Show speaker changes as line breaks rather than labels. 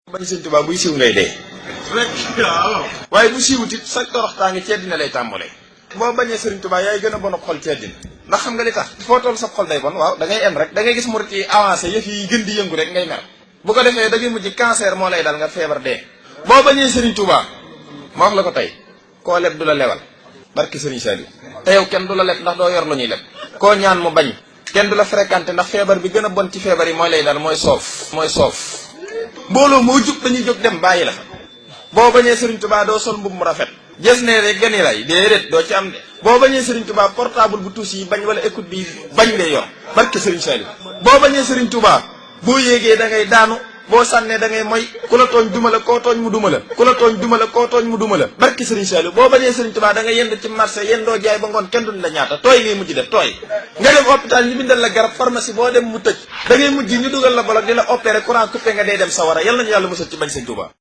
bañ sëñ Tuubaa buy siiw ngay dee
rek waaw.
waaye bu siiwut it sa toroxtaange ci àddina lay tàmbalee boo bañee sëriñ Tuubaa yaay gën a bon ab xol ci àddina ndax xam nga li tax foo toll sa xol day bon waaw da ngay em rek da ngay gis murit yi avancé yëf yi gën di yëngu rek ngay mer bu ko defee da ngay mujj cancer moo lay dal nga feebar dee boo bañee sëriñ Tuubaa ma wax la ko tey koo leb du la lewal barki sëriñ Saliou te yow kenn du la leb ndax doo yor lu ñuy leb koo ñaan mu bañ kenn du la fréquenté ndax feebar bi gën a bon ci feebar yi mooy lay dal mooy soof mbooloo moo jug dañuy jóg dem bàyyi la fa boo bañee Serigne Touba doo sol mbubb mu rafet gis ne rek gani lay déedéet doo ci am de boo bañee Serigne Touba portable bu tuus yi bañ wala écoute bi bañ lay yor barke Serigne Saliou boo bañee Serigne Touba boo yéegee da ngay daanu boo sànnee da ngay moy ku la tooñ duma la koo tooñ mu duma la ku la tooñ duma la koo tooñ mu duma la barke Serigne Saliou boo bañee Serigne Touba da ngay yend ci marché yendoo jaay ba ngoon kenn duñ la ñaata tooy ngay mujj def tooy nga dem hôpital ñu bindal la garab pharmacie boo dem mu tëj da ngay mujj ñu dugal la bolok di la opéré courant coupé nga dee dem sawara yal nañu yàlla musal ci bañ Serigne Touba